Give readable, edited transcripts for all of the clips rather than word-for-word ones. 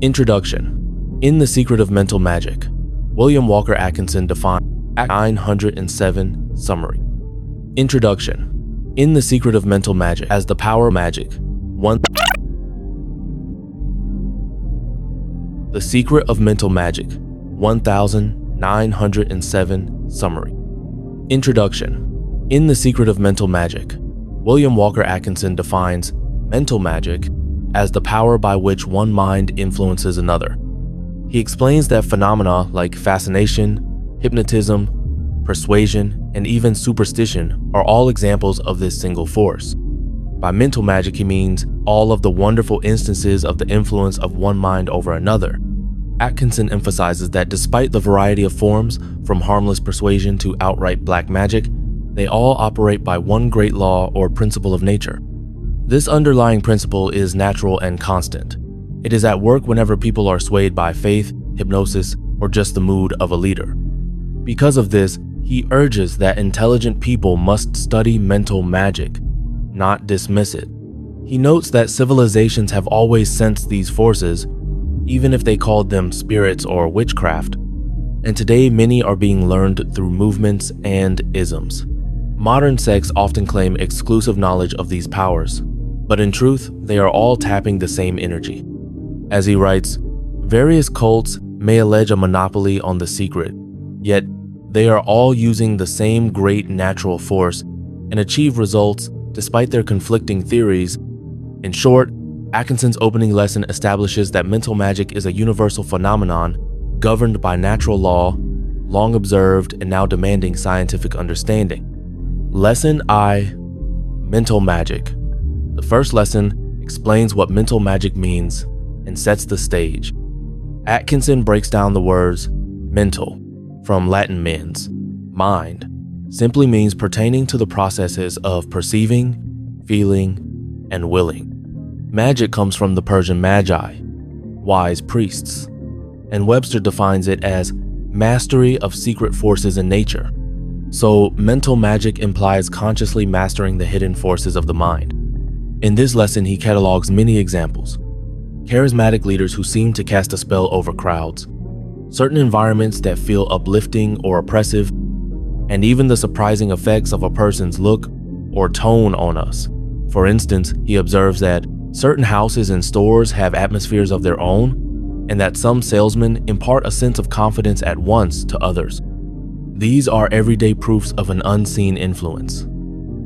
Introduction. In The Secret of Mental Magic, William Walker Atkinson defines 907 summary. Introduction. In The Secret of Mental Magic as the power magic. The Secret of Mental Magic, 1907 summary. Introduction. In The Secret of Mental Magic, William Walker Atkinson defines mental magic as the power by which one mind influences another. He explains that phenomena like fascination, hypnotism, persuasion, and even superstition are all examples of this single force. By mental magic, he means all of the wonderful instances of the influence of one mind over another. Atkinson emphasizes that despite the variety of forms, from harmless persuasion to outright black magic, they all operate by one great law or principle of nature. This underlying principle is natural and constant. It is at work whenever people are swayed by faith, hypnosis, or just the mood of a leader. Because of this, he urges that intelligent people must study mental magic, not dismiss it. He notes that civilizations have always sensed these forces, even if they called them spirits or witchcraft, and today many are being learned through movements and isms. Modern sects often claim exclusive knowledge of these powers, but in truth, they are all tapping the same energy. As he writes, various cults may allege a monopoly on the secret, yet they are all using the same great natural force and achieve results despite their conflicting theories. In short, Atkinson's opening lesson establishes that mental magic is a universal phenomenon governed by natural law, long observed and now demanding scientific understanding. Lesson I. Mental Magic. The first lesson explains what mental magic means and sets the stage. Atkinson breaks down the words mental, from Latin mens, mind, simply means pertaining to the processes of perceiving, feeling, and willing. Magic comes from the Persian magi, wise priests, and Webster defines it as mastery of secret forces in nature. So, mental magic implies consciously mastering the hidden forces of the mind. In this lesson, he catalogs many examples. Charismatic leaders who seem to cast a spell over crowds, certain environments that feel uplifting or oppressive, and even the surprising effects of a person's look or tone on us. For instance, he observes that certain houses and stores have atmospheres of their own, and that some salesmen impart a sense of confidence at once to others. These are everyday proofs of an unseen influence.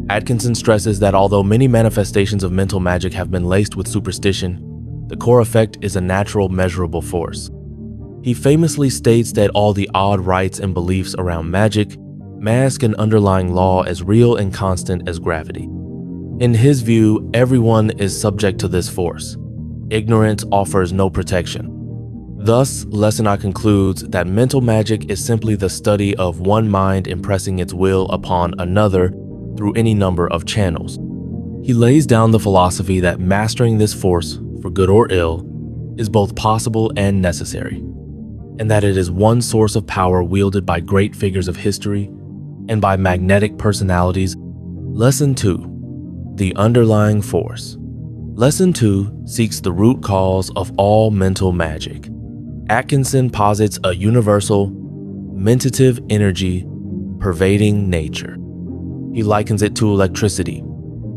Atkinson stresses that although many manifestations of mental magic have been laced with superstition, the core effect is a natural, measurable force. He famously states that all the odd rites and beliefs around magic mask an underlying law as real and constant as gravity. In his view, everyone is subject to this force. Ignorance offers no protection. Thus, Lesson I concludes that mental magic is simply the study of one mind impressing its will upon another through any number of channels. He lays down the philosophy that mastering this force, for good or ill, is both possible and necessary, and that it is one source of power wielded by great figures of history and by magnetic personalities. Lesson 2. The underlying force. Lesson 2 seeks the root cause of all mental magic. Atkinson posits a universal, mentative energy pervading nature. He likens it to electricity,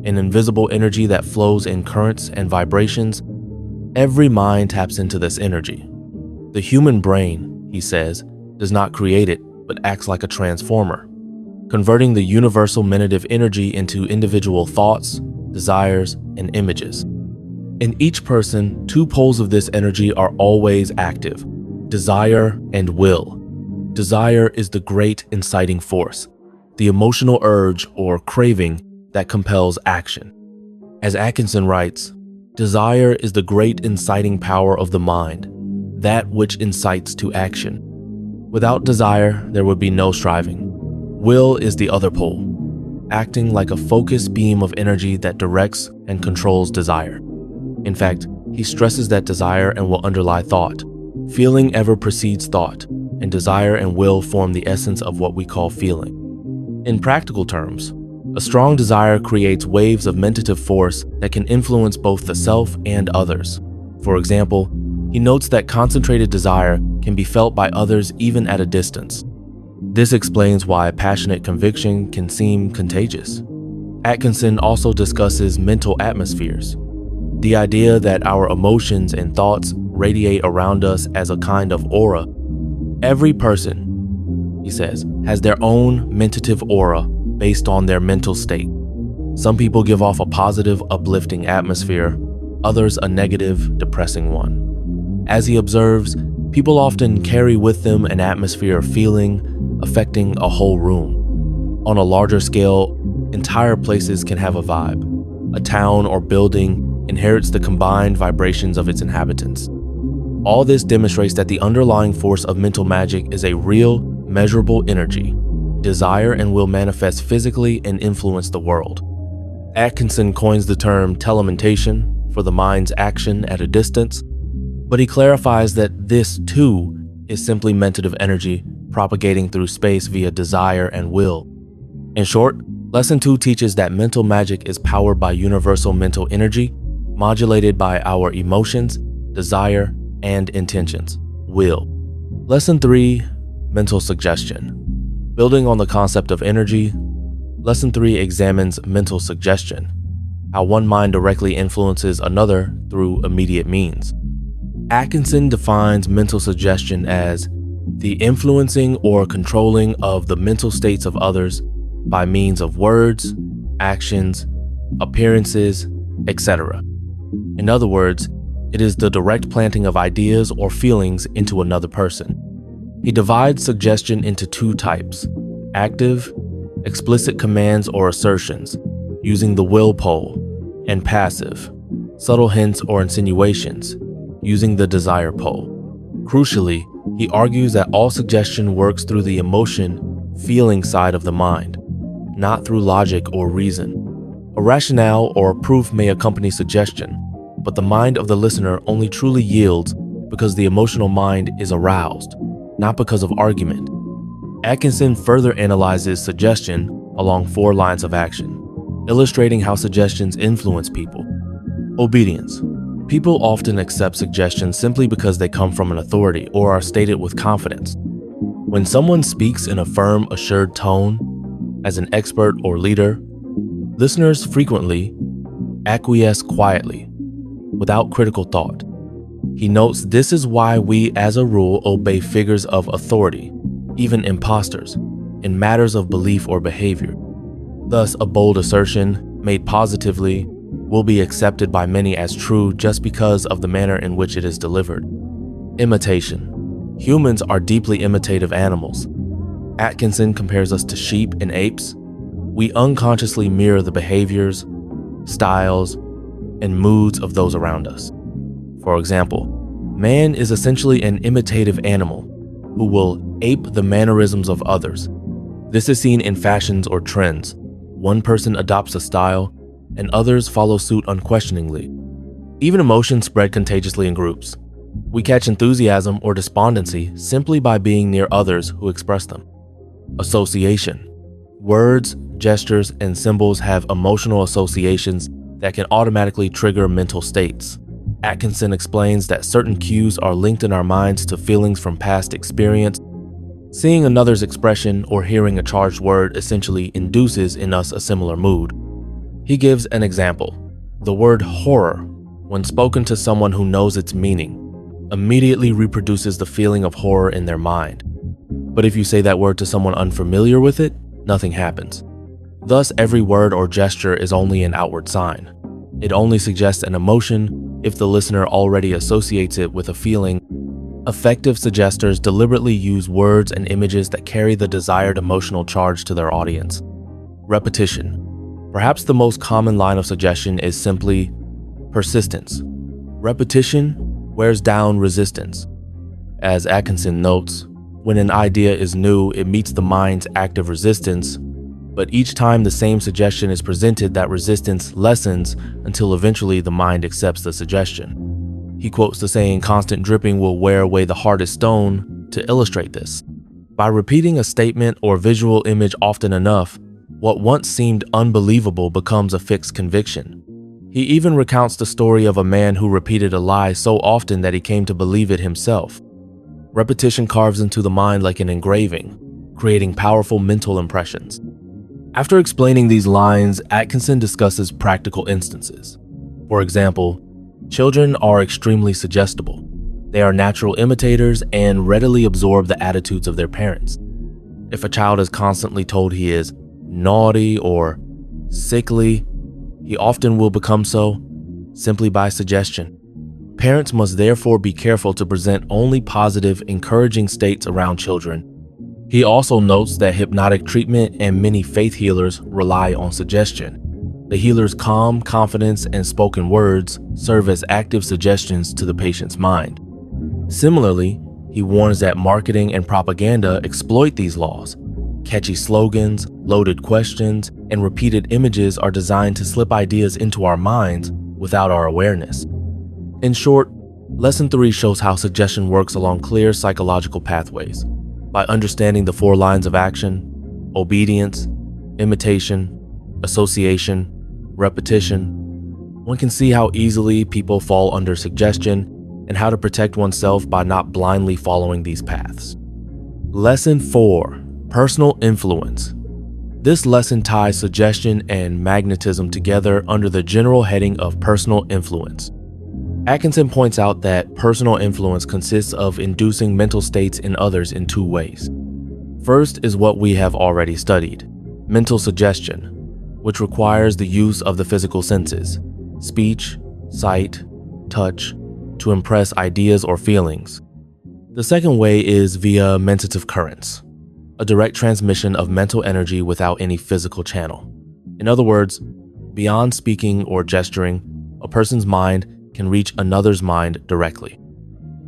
an invisible energy that flows in currents and vibrations. Every mind taps into this energy. The human brain, he says, does not create it, but acts like a transformer, converting the universal mentative energy into individual thoughts, desires, and images. In each person, two poles of this energy are always active: desire and will. Desire is the great inciting force, the emotional urge or craving that compels action. As Atkinson writes, desire is the great inciting power of the mind, that which incites to action. Without desire, there would be no striving. Will is the other pole, acting like a focused beam of energy that directs and controls desire. In fact, he stresses that desire and will underlie thought. Feeling ever precedes thought, and desire and will form the essence of what we call feeling. In practical terms, a strong desire creates waves of mentative force that can influence both the self and others. For example, He notes that concentrated desire can be felt by others even at a distance. This explains why passionate conviction can seem contagious. Atkinson also discusses mental atmospheres, the idea that our emotions and thoughts radiate around us as a kind of aura. Every person, he says, has their own mentative aura based on their mental state. Some people give off a positive, uplifting atmosphere, others a negative, depressing one. As he observes, people often carry with them an atmosphere of feeling, affecting a whole room. On a larger scale, entire places can have a vibe. A town or building inherits the combined vibrations of its inhabitants. All this demonstrates that the underlying force of mental magic is a real, measurable energy. Desire and will manifest physically and influence the world. Atkinson coins the term telementation for the mind's action at a distance, but he clarifies that this, too, is simply mentative energy propagating through space via desire and will. In short, Lesson 2 teaches that mental magic is powered by universal mental energy, modulated by our emotions, desire, and intentions, will. Lesson 3, mental suggestion. Building on the concept of energy, Lesson 3 examines mental suggestion, how one mind directly influences another through immediate means. Atkinson defines mental suggestion as the influencing or controlling of the mental states of others by means of words, actions, appearances, etc. In other words, it is the direct planting of ideas or feelings into another person. He divides suggestion into two types: active, explicit commands or assertions, using the will pole, and passive, subtle hints or insinuations, using the desire pole. Crucially, he argues that all suggestion works through the emotion, feeling side of the mind, not through logic or reason. A rationale or proof may accompany suggestion, but the mind of the listener only truly yields because the emotional mind is aroused, not because of argument. Atkinson further analyzes suggestion along 4 lines of action, illustrating how suggestions influence people. Obedience. People often accept suggestions simply because they come from an authority or are stated with confidence. When someone speaks in a firm, assured tone, as an expert or leader, listeners frequently acquiesce quietly, without critical thought. He notes this is why we, as a rule, obey figures of authority, even imposters, in matters of belief or behavior. Thus, a bold assertion, made positively, will be accepted by many as true just because of the manner in which it is delivered. Imitation. Humans are deeply imitative animals. Atkinson compares us to sheep and apes. We unconsciously mirror the behaviors, styles, and moods of those around us. For example, man is essentially an imitative animal who will ape the mannerisms of others. This is seen in fashions or trends. One person adopts a style, and others follow suit unquestioningly. Even emotions spread contagiously in groups. We catch enthusiasm or despondency simply by being near others who express them. Association. Words, gestures, and symbols have emotional associations that can automatically trigger mental states. Atkinson explains that certain cues are linked in our minds to feelings from past experience. Seeing another's expression or hearing a charged word essentially induces in us a similar mood. He gives an example. The word horror, when spoken to someone who knows its meaning, immediately reproduces the feeling of horror in their mind. But if you say that word to someone unfamiliar with it, nothing happens. Thus, every word or gesture is only an outward sign. It only suggests an emotion if the listener already associates it with a feeling. Effective suggesters deliberately use words and images that carry the desired emotional charge to their audience. Repetition. Perhaps the most common line of suggestion is simply persistence. Repetition wears down resistance. As Atkinson notes, when an idea is new, it meets the mind's active resistance, but each time the same suggestion is presented, that resistance lessens until eventually the mind accepts the suggestion. He quotes the saying, "Constant dripping will wear away the hardest stone," to illustrate this. By repeating a statement or visual image often enough, what once seemed unbelievable becomes a fixed conviction. He even recounts the story of a man who repeated a lie so often that he came to believe it himself. Repetition carves into the mind like an engraving, creating powerful mental impressions. After explaining these lines, Atkinson discusses practical instances. For example, children are extremely suggestible. They are natural imitators and readily absorb the attitudes of their parents. If a child is constantly told he is naughty or sickly, he often will become so simply by suggestion. Parents must therefore be careful to present only positive, encouraging states around children. He also notes that hypnotic treatment and many faith healers rely on suggestion. The healer's calm, confidence, and spoken words serve as active suggestions to the patient's mind. Similarly, he warns that marketing and propaganda exploit these laws. Catchy slogans, loaded questions, and repeated images are designed to slip ideas into our minds without our awareness. In short, Lesson 3 shows how suggestion works along clear psychological pathways. By understanding the 4 lines of action: obedience, imitation, association, repetition, one can see how easily people fall under suggestion and how to protect oneself by not blindly following these paths. Lesson 4: Personal influence. This lesson ties suggestion and magnetism together under the general heading of personal influence. Atkinson points out that personal influence consists of inducing mental states in others in 2 ways. First is what we have already studied: mental suggestion, which requires the use of the physical senses, speech, sight, touch, to impress ideas or feelings. The second way is via mentative currents, a direct transmission of mental energy without any physical channel. In other words, beyond speaking or gesturing, a person's mind can reach another's mind directly.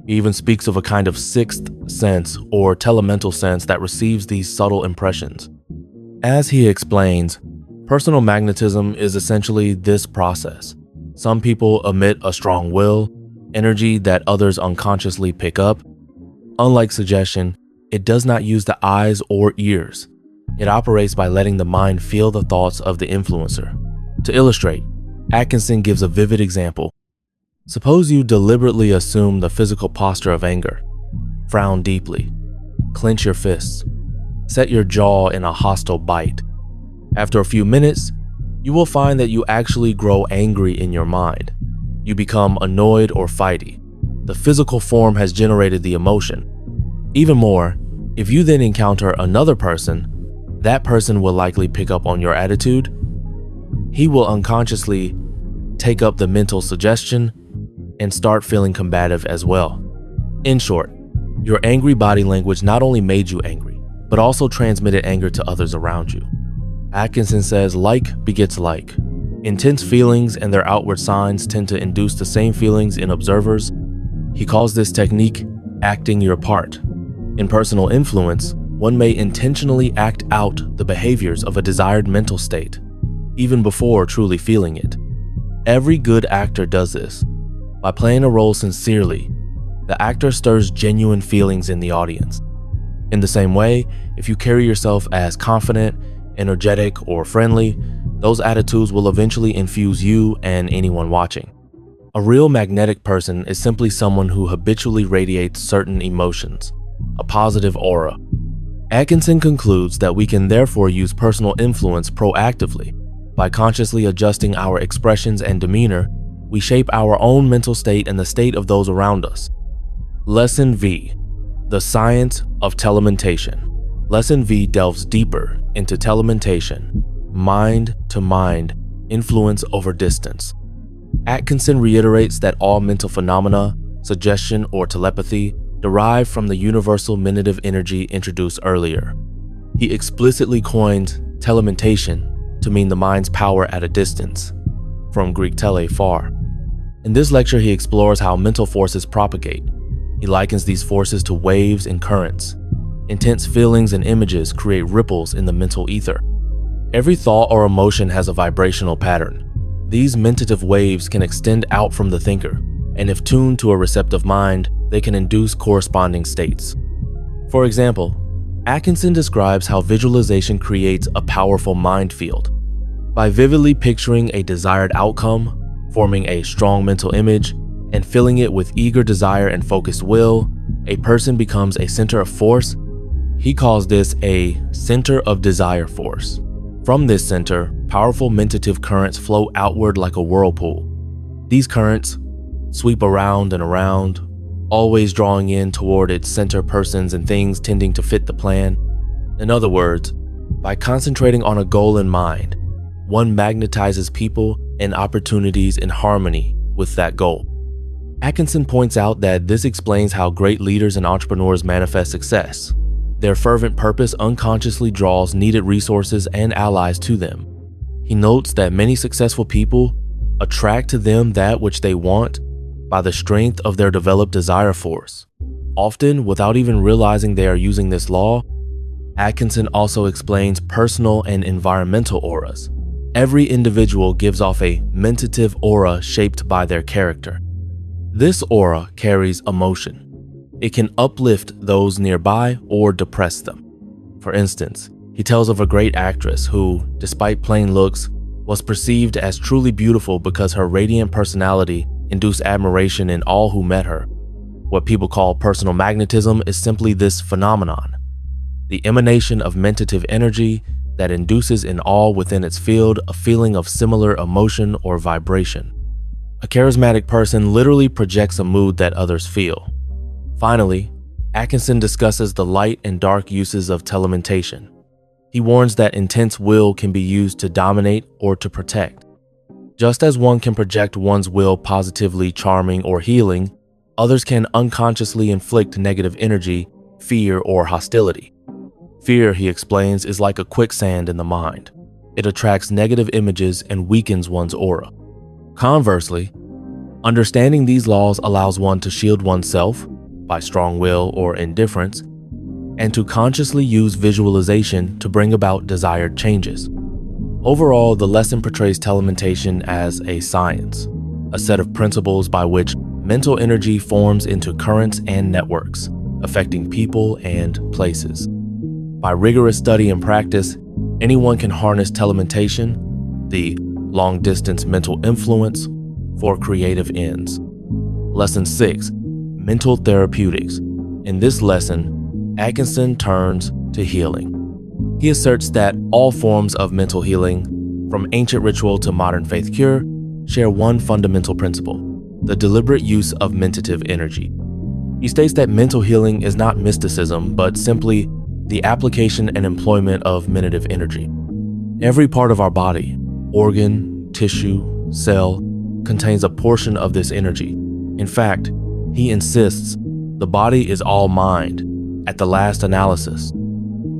He even speaks of a kind of 6th sense or telemental sense that receives these subtle impressions. As he explains, personal magnetism is essentially this process. Some people emit a strong will, energy that others unconsciously pick up. Unlike suggestion, it does not use the eyes or ears. It operates by letting the mind feel the thoughts of the influencer. To illustrate, Atkinson gives a vivid example. Suppose you deliberately assume the physical posture of anger. Frown deeply. Clench your fists. Set your jaw in a hostile bite. After a few minutes, you will find that you actually grow angry in your mind. You become annoyed or fighty. The physical form has generated the emotion. Even more, if you then encounter another person, that person will likely pick up on your attitude. He will unconsciously take up the mental suggestion and start feeling combative as well. In short, your angry body language not only made you angry, but also transmitted anger to others around you. Atkinson says like begets like. Intense feelings and their outward signs tend to induce the same feelings in observers. He calls this technique acting your part. In personal influence, one may intentionally act out the behaviors of a desired mental state, even before truly feeling it. Every good actor does this. By playing a role sincerely, the actor stirs genuine feelings in the audience. In the same way, if you carry yourself as confident, energetic, or friendly, those attitudes will eventually infuse you and anyone watching. A real magnetic person is simply someone who habitually radiates certain emotions, a positive aura. Atkinson concludes that we can therefore use personal influence proactively. By consciously adjusting our expressions and demeanor, we shape our own mental state and the state of those around us. Lesson V: The Science of Telementation. Lesson V delves deeper into telementation, mind-to-mind influence over distance. Atkinson reiterates that all mental phenomena, suggestion, or telepathy derive from the universal mentative energy introduced earlier. He explicitly coined telementation to mean the mind's power at a distance, from Greek tele, far. In this lecture, he explores how mental forces propagate. He likens these forces to waves and currents. Intense feelings and images create ripples in the mental ether. Every thought or emotion has a vibrational pattern. These mentative waves can extend out from the thinker, and if tuned to a receptive mind, they can induce corresponding states. For example, Atkinson describes how visualization creates a powerful mind field. By vividly picturing a desired outcome, forming a strong mental image and filling it with eager desire and focused will, a person becomes a center of force. He calls this a center of desire force. From this center, powerful mentative currents flow outward like a whirlpool. These currents sweep around and around, always drawing in toward its center persons and things tending to fit the plan. In other words, by concentrating on a goal in mind, one magnetizes people and opportunities in harmony with that goal. Atkinson points out that this explains how great leaders and entrepreneurs manifest success. Their fervent purpose unconsciously draws needed resources and allies to them. He notes that many successful people attract to them that which they want by the strength of their developed desire force. Often, without even realizing they are using this law, Atkinson also explains personal and environmental auras. Every individual gives off a mentative aura shaped by their character. This aura carries emotion. It can uplift those nearby or depress them. For instance, he tells of a great actress who, despite plain looks, was perceived as truly beautiful because her radiant personality induced admiration in all who met her. What people call personal magnetism is simply this phenomenon, the emanation of mentative energy that induces in all within its field a feeling of similar emotion or vibration. A charismatic person literally projects a mood that others feel. Finally, Atkinson discusses the light and dark uses of telementation. He warns that intense will can be used to dominate or to protect. Just as one can project one's will positively charming or healing, others can unconsciously inflict negative energy, fear, or hostility. Fear, he explains, is like a quicksand in the mind. It attracts negative images and weakens one's aura. Conversely, understanding these laws allows one to shield oneself by strong will or indifference, and to consciously use visualization to bring about desired changes. Overall, the lesson portrays telementation as a science, a set of principles by which mental energy forms into currents and networks, affecting people and places. By rigorous study and practice, anyone can harness telementation, the long-distance mental influence, for creative ends. Lesson 6. Mental Therapeutics. In this lesson, Atkinson turns to healing. He asserts that all forms of mental healing, from ancient ritual to modern faith cure, share one fundamental principle: the deliberate use of mentative energy. He states that mental healing is not mysticism, but simply the application and employment of mentative energy. Every part of our body, organ, tissue, cell, contains a portion of this energy. In fact, he insists the body is all mind at the last analysis.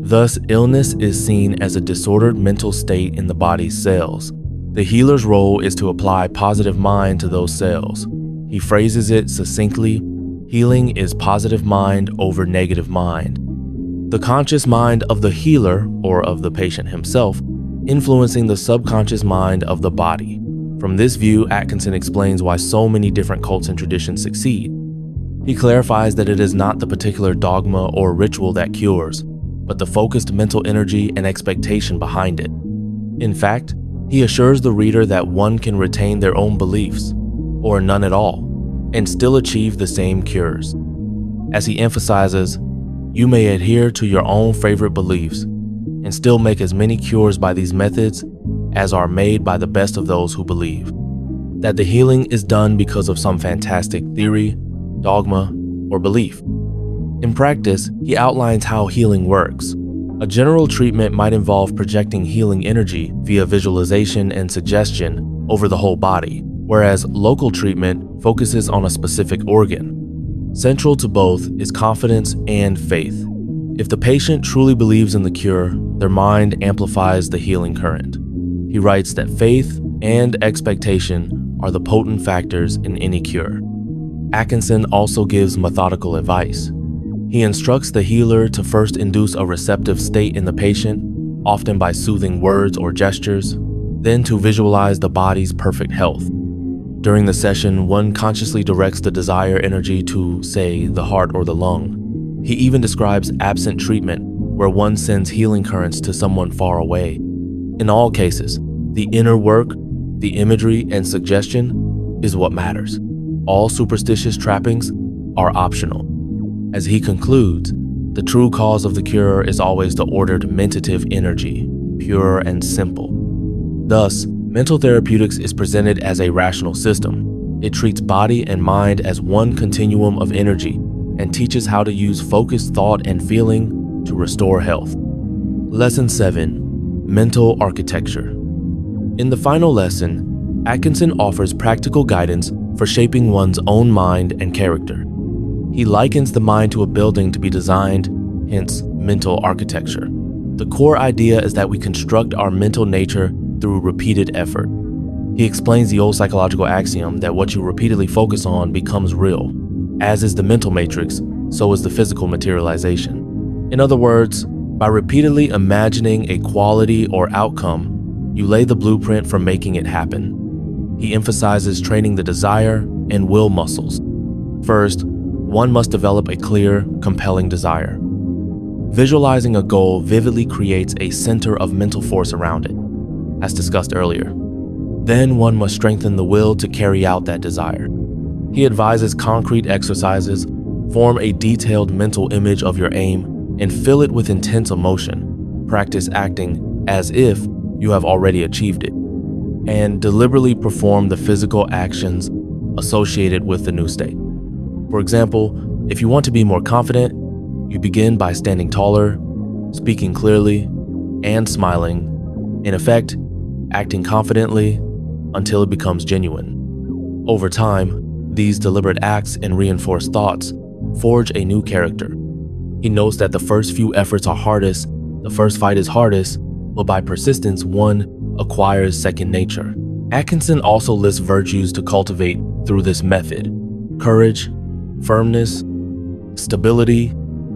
Thus, illness is seen as a disordered mental state in the body's cells. The healer's role is to apply positive mind to those cells. He phrases it succinctly: healing is positive mind over negative mind. The conscious mind of the healer, or of the patient himself, influencing the subconscious mind of the body. From this view, Atkinson explains why so many different cults and traditions succeed. He clarifies that it is not the particular dogma or ritual that cures, but the focused mental energy and expectation behind it. In fact, he assures the reader that one can retain their own beliefs, or none at all, and still achieve the same cures. As he emphasizes, you may adhere to your own favorite beliefs and still make as many cures by these methods as are made by the best of those who believe. That the healing is done because of some fantastic theory, dogma, or belief. In practice, he outlines how healing works. A general treatment might involve projecting healing energy via visualization and suggestion over the whole body, whereas local treatment focuses on a specific organ. Central to both is confidence and faith. If the patient truly believes in the cure, their mind amplifies the healing current. He writes that faith and expectation are the potent factors in any cure. Atkinson also gives methodical advice. He instructs the healer to first induce a receptive state in the patient, often by soothing words or gestures, then to visualize the body's perfect health. During the session, one consciously directs the desire energy to, say, the heart or the lung. He even describes absent treatment, where one sends healing currents to someone far away. In all cases, the inner work The imagery and suggestion is what matters. All superstitious trappings are optional. As he concludes, the true cause of the cure is always the ordered mentative energy, pure and simple. Thus, mental therapeutics is presented as a rational system. It treats body and mind as one continuum of energy and teaches how to use focused thought and feeling to restore health. Lesson 7. Mental Architecture. In the final lesson, Atkinson offers practical guidance for shaping one's own mind and character. He likens the mind to a building to be designed, hence mental architecture. The core idea is that we construct our mental nature through repeated effort. He explains the old psychological axiom that what you repeatedly focus on becomes real. As is the mental matrix, so is the physical materialization. In other words, by repeatedly imagining a quality or outcome, you lay the blueprint for making it happen. He emphasizes training the desire and will muscles. First, one must develop a clear, compelling desire. Visualizing a goal vividly creates a center of mental force around it, as discussed earlier. Then one must strengthen the will to carry out that desire. He advises concrete exercises, form a detailed mental image of your aim, and fill it with intense emotion. Practice acting as if you have already achieved it, and deliberately perform the physical actions associated with the new state. For example, if you want to be more confident, you begin by standing taller, speaking clearly, and smiling. In effect, acting confidently until it becomes genuine. Over time, these deliberate acts and reinforced thoughts forge a new character. He notes that the first few efforts are hardest, the first fight is hardest, but by persistence, one acquires second nature. Atkinson also lists virtues to cultivate through this method: courage, firmness, stability,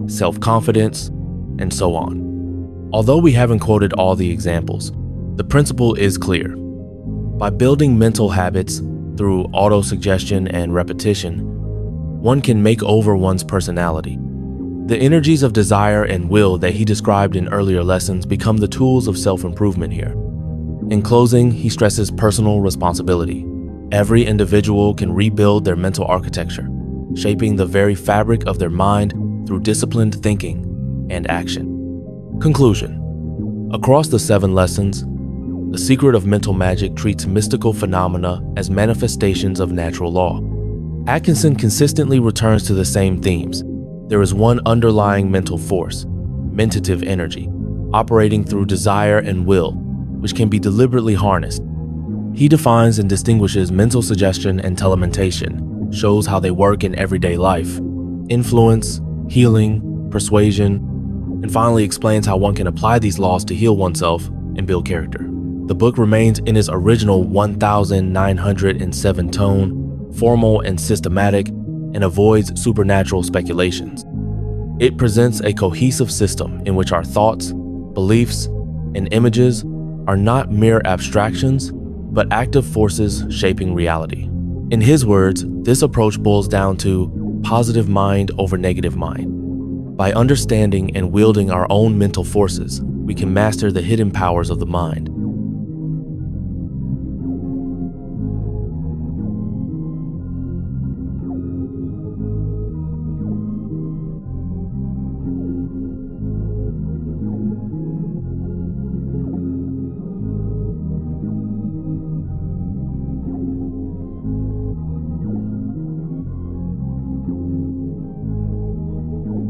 self-confidence, and so on. Although we haven't quoted all the examples, the principle is clear. By building mental habits through auto-suggestion and repetition, one can make over one's personality. The energies of desire and will that he described in earlier lessons become the tools of self-improvement here. In closing, he stresses personal responsibility. Every individual can rebuild their mental architecture, shaping the very fabric of their mind through disciplined thinking and action. Conclusion. Across the 7 lessons, The Secret of Mental Magic treats mystical phenomena as manifestations of natural law. Atkinson consistently returns to the same themes. There is one underlying mental force, mentative energy, operating through desire and will, which can be deliberately harnessed. He defines and distinguishes mental suggestion and telementation, shows how they work in everyday life, influence, healing, persuasion, and finally explains how one can apply these laws to heal oneself and build character. The book remains in its original 1,907 tone, formal and systematic, and avoids supernatural speculations. It presents a cohesive system in which our thoughts, beliefs, and images are not mere abstractions, but active forces shaping reality. In his words, this approach boils down to positive mind over negative mind. By understanding and wielding our own mental forces, we can master the hidden powers of the mind.